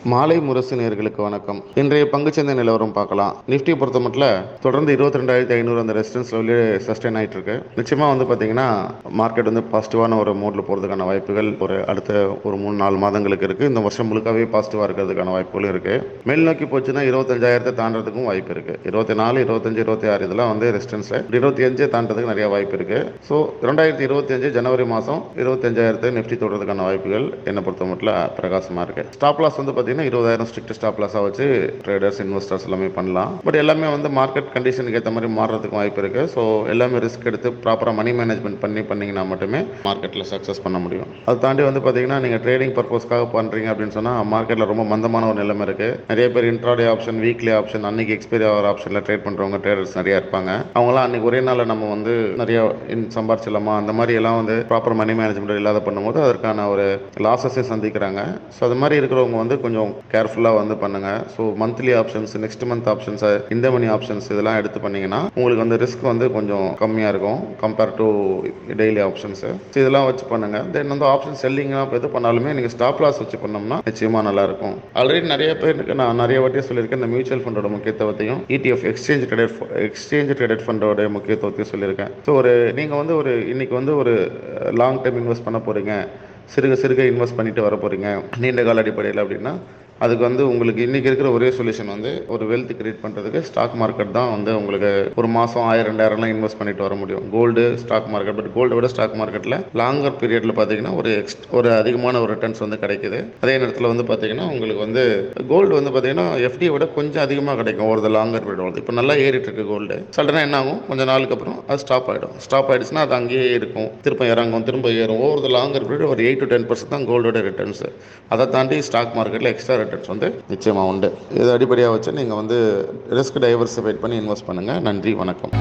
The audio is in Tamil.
மாலை முரசு நேயர்களுக்கு வணக்கம். இன்றைய பங்குச்சந்தை நிலவரம் பார்க்கலாம். நிஃப்டி பொறுத்த மட்டும் தொடர்ந்து 22,500 அந்த ரெசிஸ்டன்ஸ் லெவலில் சஸ்டெயின் ஆகிட்டு இருக்கு. நிச்சயமாக பார்த்தீங்கன்னா மார்க்கெட் பாசிட்டிவான ஒரு மோட்ல போகிறதுக்கான வாய்ப்புகள் அடுத்த ஒரு 3-4 மாதங்களுக்கு இருக்கு. இந்த வருஷம் முழுக்கவே பாசிட்டிவாக இருக்கிறதுக்கான வாய்ப்புகளும் இருக்கு. மேல் நோக்கி போச்சுன்னா 25,000 தாண்டறதுக்கும் வாய்ப்பு இருக்கு. 24, 25, 26 இதெல்லாம் ரெசிஸ்டன்ஸ். 25 தாண்டறதுக்கு நிறைய வாய்ப்பு இருக்கு. ஸோ 2025 ஜனவரி மாதம் 25,000 நிஃப்டி தொடுறதுக்கான வாய்ப்புகள் என்னை பொறுத்த மட்டும் பிரகாசமாக இருக்கு. ஸ்டாப் லாஸ் பார்த்தீங்கன்னா 20,000 ஸ்ட்ரிக்ட் ஸ்டாப் லாஸாக வச்சு ட்ரேடர்ஸ் இன்வெஸ்டர்ஸ் எல்லாமே பண்ணலாம். பட் எல்லாமே மார்க்கெட் கண்டிஷனுக்கு ஏற்ற மாதிரி மாறுறதுக்கு வாய்ப்பு இருக்கு. ஸோ எல்லாமே ரிஸ்க் எடுத்து ப்ராப்பராக மணி மேனேஜ்மெண்ட் பண்ணீங்கன்னா மட்டுமே மார்க்கெட்டில் சக்ஸஸ் பண்ண முடியும். அது தாண்டி பார்த்தீங்கன்னா நீங்கள் ட்ரேடிங் பர்பஸ்க்காக பண்ணுறீங்க அப்படின்னு சொன்னால் மார்க்கெட்டில் ரொம்ப மந்தமான ஒரு நிலைமை இருக்கு. நிறைய பேர் இன்ட்ராடே ஆப்ஷன், வீக்லி ஆப்ஷன், அன்னைக்கு எக்ஸ்பைரி ஆகிற ஆப்ஷனில் ட்ரேட் பண்ணுறவங்க ட்ரேடர்ஸ் நிறைய இருப்பாங்க. அவங்களாம் அன்னைக்கு ஒரே நாளில் நம்ம நிறைய சம்பாரிச்சிடலாமா அந்த மாதிரி எல்லாம் ப்ராப்பர் மணி மேனேஜ்மெண்ட் இல்லாத பண்ணும்போது அதற்கான ஒரு லாஸஸை சந்திக்கிறாங்க. ஸோ அது மாதிரி இருக்கிறவங்க கொஞ்சம் கேர்ஃபுல்லாக பண்ணுங்க. So monthly options, next month options, இந்த மணி ஆப்ஷன்ஸ் இதெல்லாம் எடுத்து பண்ணீங்கன்னா உங்களுக்கு ரிஸ்க் கொஞ்சம் கம்மியாக இருக்கும் கம்பேர் டு டெய்லி ஆப்ஷன்ஸ். இதெல்லாம் வச்சு பண்ணுங்க. தென் ஆப்ஷன் செல்லிங்லாம் எது பண்ணாலுமே நீங்கள் ஸ்டாப் லாஸ் வச்சு பண்ணோம்னா நிச்சயமாக நல்லா இருக்கும். ஆல்ரெடி நிறைய பேருக்கு நான் நிறைய வாட்டியே சொல்லியிருக்கேன். இந்த மியூச்சுவல் ஃபண்டோட முக்கியத்துவத்தையும் ETF எக்ஸ்சேஞ்ச் ட்ரேடட் ஃபண்டோட முக்கியத்துவத்தையும் சொல்லியிருக்கேன். ஸோ நீங்கள் இன்னைக்கு ஒரு லாங் டைம் இன்வெஸ்ட் பண்ண போறீங்க, சிறுக இன்வெஸ்ட் பண்ணிட்டு வர போறீங்க நீண்ட கால அடிப்படையில் அப்படின்னா அதுக்கு உங்களுக்கு இன்றைக்கி இருக்கிற ஒரே சொல்யூஷன் ஒரு வெல்த் கிரியேட் பண்ணுறதுக்கு ஸ்டாக் மார்க்கெட் தான் உங்களுக்கு ஒரு மாதம் 1,000-2,000 இன்வெஸ்ட் பண்ணிட்டு வர முடியும். Gold, stock market. பட் கோல்டை விட ஸ்டாக் மார்க்கெட்டில் லாங்கர் பீரியடில் பார்த்தீங்கன்னா ஒரு அதிகமான ஒரு ரிட்டர்ன்ஸ் கிடைக்குது. அதே நேரத்தில் பார்த்தீங்கன்னா உங்களுக்கு கோல்டு பார்த்தீங்கன்னா எஃப்டியை விட கொஞ்சம் அதிகமாக கிடைக்கும் ஒரு லாங்கர் பீரியட். இப்போ நல்லா ஏறிட்டு இருக்கு கோல்டு. சடனாக என்ன ஆகும், கொஞ்சம் நாளுக்கு அப்புறம் அது ஸ்டாப் ஆகிடுச்சுன்னா அது அங்கேயே இருக்கும், திரும்ப இறங்கும், திரும்ப ஏறும். ஒரு லாங்கர் பீரியட் ஒரு 8-10% தான் கோல்டோட ரிட்டர்ன்ஸ். அதை தாண்டி ஸ்டாக் மார்க்கெட்டில் எக்ஸ்ட்ரா ரிட்டர்ன்ஸ் நிச்சயமாக உண்டு. இதை அடிப்படையாக வச்சு நீங்கள் ரிஸ்க் டைவர்சிஃபைட் பண்ணி இன்வெஸ்ட் பண்ணுங்கள். நன்றி, வணக்கம்.